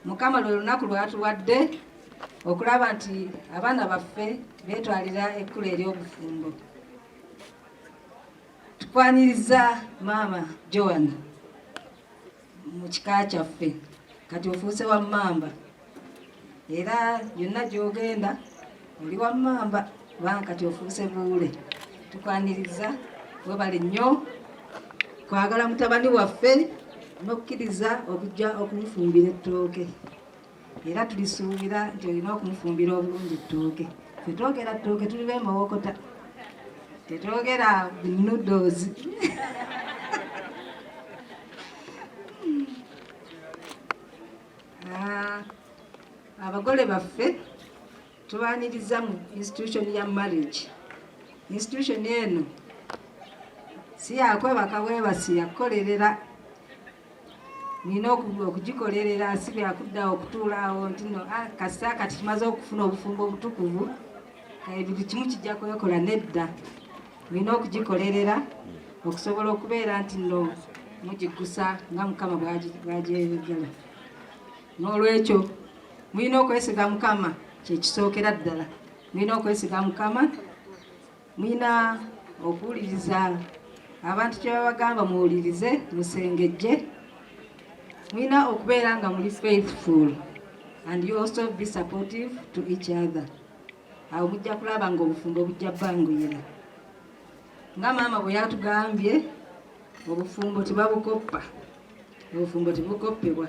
Mukama lwe lunaku lwatuwadde okulaba nti abaana baffe beetwalira ekkulu ery'obufumbo. Tukwaniriza maama Joan mu kika kyaffe kati ofuuse wa mmamba era yonna gy'ogenda oli wa mmamba kubanga kati ofuuse Buule. Tukwaniriza webale nnyo kwagala mutabani waffe n'okkiriza okujja okumufumbira ettooke era tulisuubira nti olina okumufumbira obulungi ettooke. Ffe twogera ttooke tuli b'emawokota, tetwogera noodles. Abagole baffe tubaaniriza mu institution ya marriage. Institution eno si yakwebaka bwebasi, yakukolerera. Nina okugikolerera, si byakudda okutuulaawo nti no kasa kati tumaze okufuna obufumbo obutukuvu buli kimu kijja kwekola. Nedda, nina okugikolerera okusobola okubeera nti no mugigusa nga Mukama bw'agyeyagala. N'olwekyo mulina okwesiga Mukama, kyekisookera ddala. Mulina okwesiga Mukama, mulina okuwuliriza abantu kye babagamba muwulirize, musengejje. Mulina okubeera nga muli faithful and you also be supportive to each other. Awo mujja kulaba nga obufumbo bujja bbanguyira. Nga maama bwe yatugambye, obufumbo tebabukoppa, obufumbo tebukoppebwa.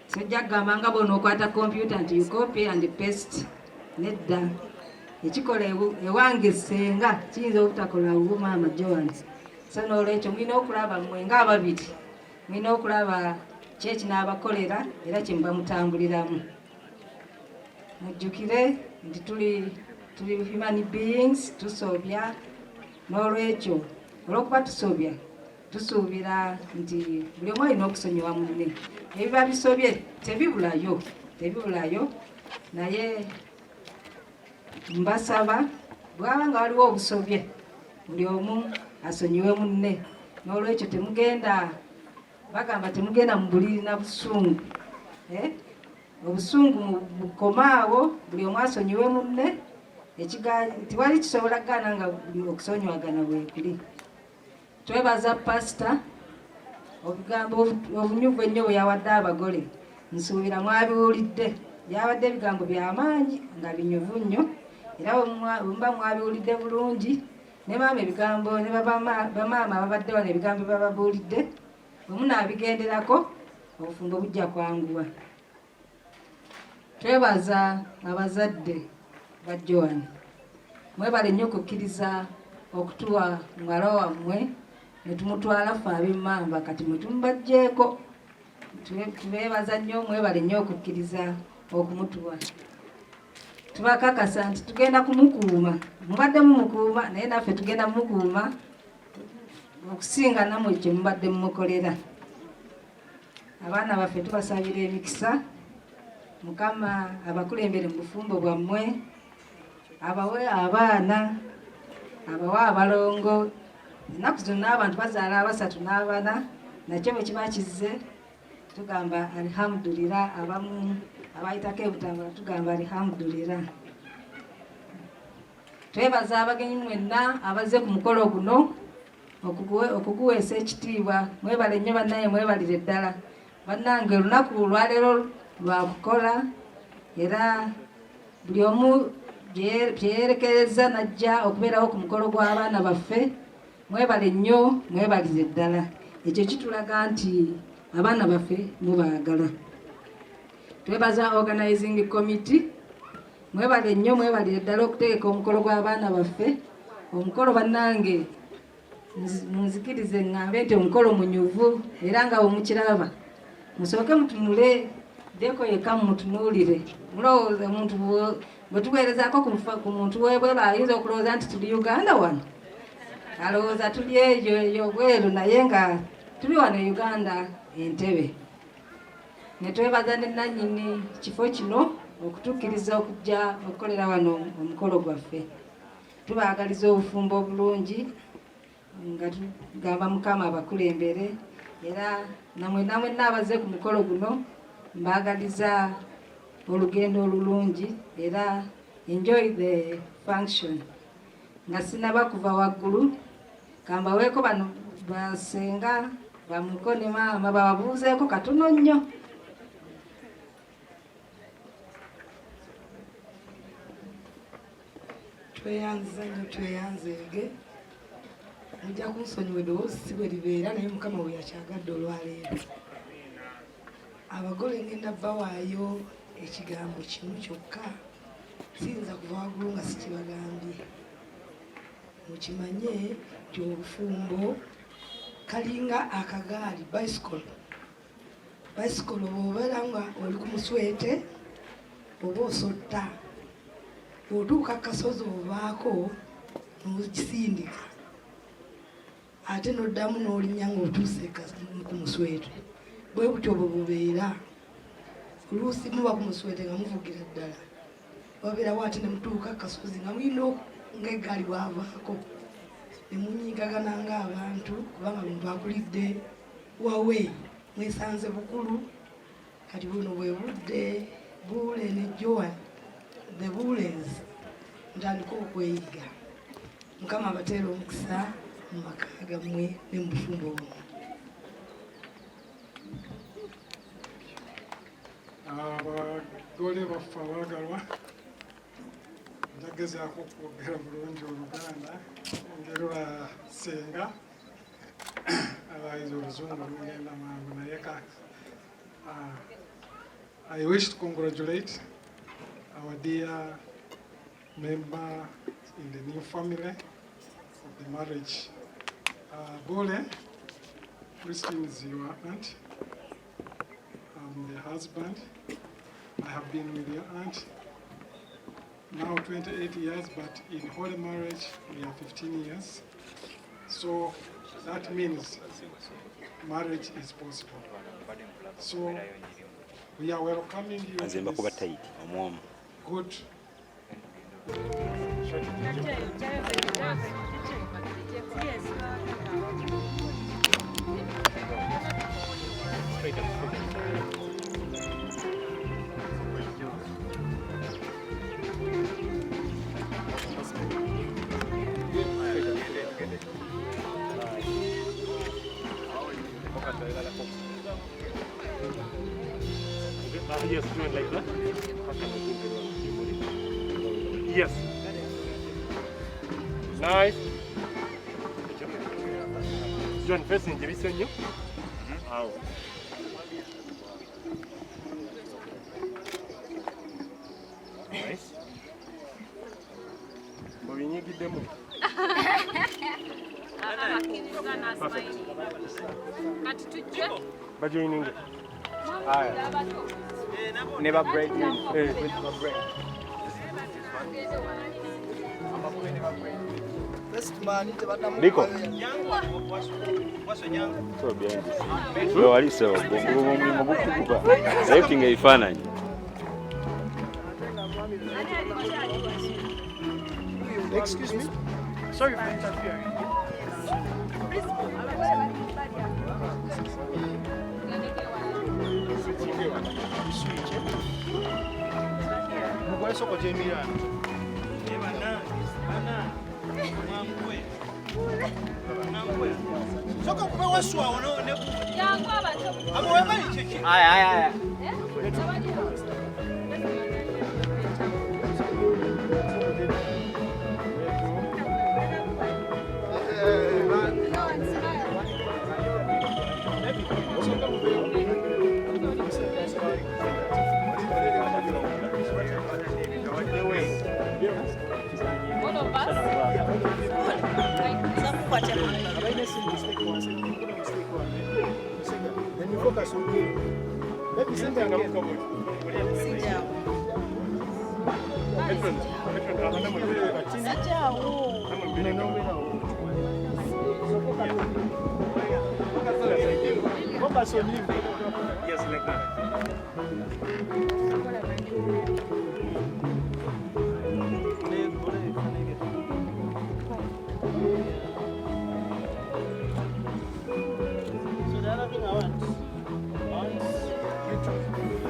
Sijja kugamba nga bona okwata kompyuta nti you copy and paste. Nedda, ekikola ewange senga kiyinza obutakola wo maama Joan. So n'olwekyo mulina okulaba mmwe ng'ababiri, mulina okulaba kyeki n'abakolera era kye muba mutambuliramu. Mujjukire nti tuli human beings, tusobya. N'olwekyo olw'okuba tusobya tusuubira nti buli omu alina okusonyiwa munne. Ebiba bisobye tebibulayo, naye mbasaba bwaba nga waliwo obusobye buli omu asonyiwe munne. N'olwekyo bagamba temugenda mu buliri na busungu. Obusungu bukomaawo, buli omu asonyiwe munne. Tiwali kisobola kugaana nga okusonyiwagana bwekuli. Twebaza pasita obugambo obunyuvu ennyo bwe yawadde abagole. Nsuubira mwabiwulidde, byabadde ebigambo by'amaanyi nga binyuvu nnyo era bwemuba mwabiwulidde bulungi. Ne maama ebigambo ne bamaama ababadde wano ebigambo bababuulidde, bwe munaabigenderako obufumbo bujja kwanguwa. Twebaza abazadde ba Joan, mwebale nnyo okukkiriza okutuwa muwala wammwe ne tumutwala ffe ab'emmamba kati mwe tumubaggyeko. Tubeebaza nnyo, mwebale nnyo okukkiriza okumutuwa. Tubakakasa nti tugenda kumukuuma, mubadde mumukuuma naye naffe tugenda mumukuuma okusinga nammwe kye mubadde mumukolera. Abaana baffe tubasabira emikisa, Mukama abakulembere mu bufumbo bwammwe, abawe abaana, abawe abalongo. Ennaku zonna abantu bazaala abasatu n'abana, nakyo bwe kiba kizze tugamba alhamdulillah. Abamu abayitako ebutambula tugamba alhamdulillah. Twebaza abagenyi mwenna abazze ku mukolo guno okuguweesa ekitiibwa. Mwebale nnyo bannaye, mwebalire ddala. Bannange olunaku olwaleero lwa kukola era buli omu byeyerekereza najja okubeerawo ku mukolo gw'abaana baffe. Mwebale nnyo, mwebalire ddala. Ekyo kitulaga nti abaana baffe mubaagala. Twebaza organizing committee, mwebale nnyo, mwebalire ddala okuteeka omukolo gw'abaana baffe. Omukolo bannange munzikirize ngambe nti omukolo munyuvu era nga bwemukiraba musooke mutunule deko yekka mumutunuulire. Mulowooza omuntu bwe tuweerezaako ku muntu webweba ayinza okulowooza nti tuli Uganda wano, alowooza tuli eyo bweru naye nga tuli wano e Uganda Entebbe. Ne twebaza ne nannyini kifo kino okutukkiriza okujja okukolera wano omukolo gwaffe. Tubaagaliza obufumbo obulungi nga tugamba Mukama abakulembere era namwe nabazze ku mukolo guno mbagaliza olugendo olulungi era enjoy the function. Nga sinaba kuva waggulu kambaweeko bano basenga bamuko ne maama bababuuzeeko katono nnyo. Tweyanza nnyo tweyanzeege mujja kunsonyiwa eddoboozi si bwe libeera naye Mukama we yakyagadde olwaleero. Abagole ngenda bawaayo ekigambo kimu kyokka, siyinza kuva waggulu nga sikibagambye. Mukimanye nti obufumbo kalinga akagaali bicycle bw'obeera nga oli ku muswete oba osotta, bw'otuuka kasozi obaako n'ogisindika ate n'oddamu n'olinnya ng'otuuse ku muswete. Bwe butyo bwe bubeera. Oluusi muba ku muswete nga muvugira ddala, wabeerawo ate ne mutuuka kasozi nga mulina ng'eggaali bw'avaako ne munyiigagana ng'abantu kubanga muntu akulidde wawe mwesanze bukulu. Kati buno bwe budde Buule ne Joan the Bules ntandika okweyiga. Mukama abateera omukisa mu maka gammwe ne mu bufumbo buno. Abagole baffe abaagalwa, njagezaako okwogera bulungi Oluganda engeri lwasenga abayizi Oluzungu lugenda mangu naye I wish to congratulate our dear member in the new family of the marriage. Buule, Christine is your aunt. I'm the husband. I have been with your aunt now 28 years, but in holy marriage we are 15 years. So that means marriage is possible. So we are welcoming you to this good. Yes, do it like that. Yes. Nice. John, facing Jerusalem, you? How? Nice. But we need to get them. But you're in English. Never break. Never break. Liko. So behind this. So walise omulimu gukuba. Everything ebifaananyi. Excuse me. Sorry for interfering. Mugwe soko jemira. Soko kupewa swa ono ne. Yangu abato. Abo wema ichechi. Aya. Then you focus on me. Let me sit down. Sit down. Focus on him. Yes, like that. So the other thing I want you to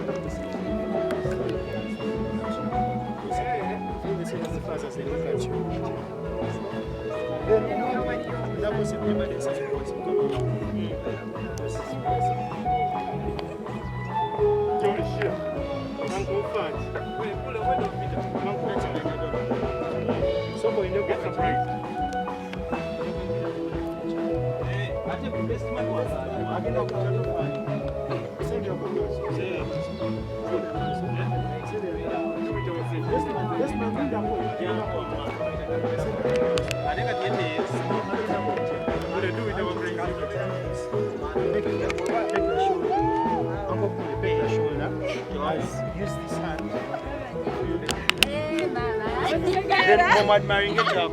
Then admiring it up.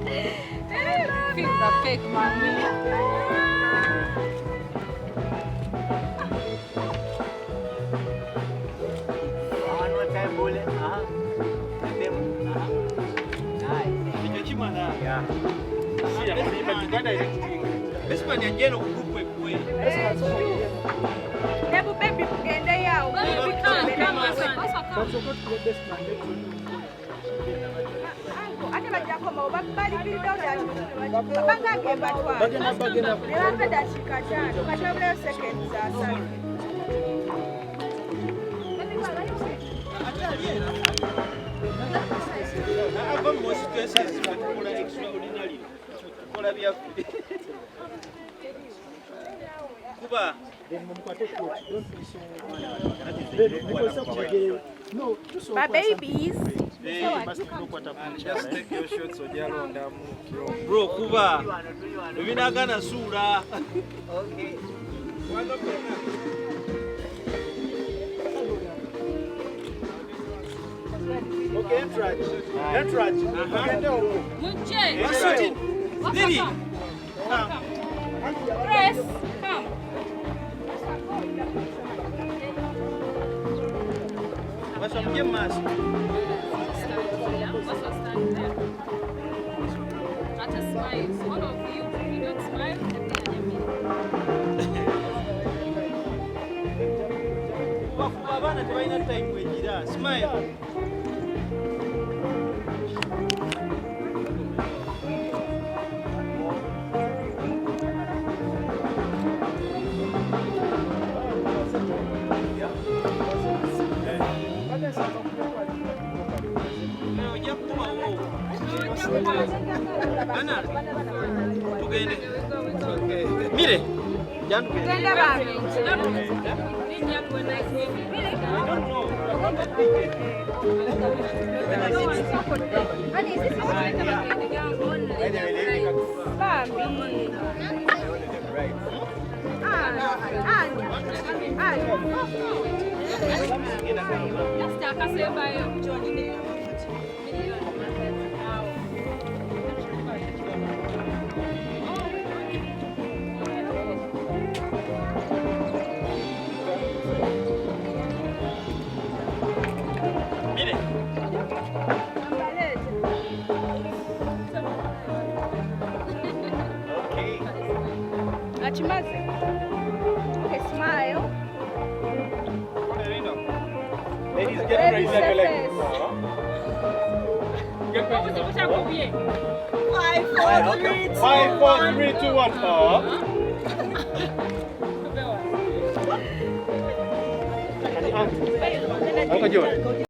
Feel the fake mommy. This man is yellow. Never baby kugenda yao. Ate bajakoma obabali bilidonda bagage batwala nebampe dakika 5 katabulayo seconds asatu. Kuba My babies. just take your shots bro kuba ebinagana sura. Okay. Okay, entrance. Munche. Didi. Press. Come. What's up, get mask? Not a smile. So all of you, you don't smile. Abana tebalina time wegira. Smile. Ana tugende mire jandu Tugende bami. Achimaze. Okay, smile. ladies get ready to go like 5 4 3 2 1 4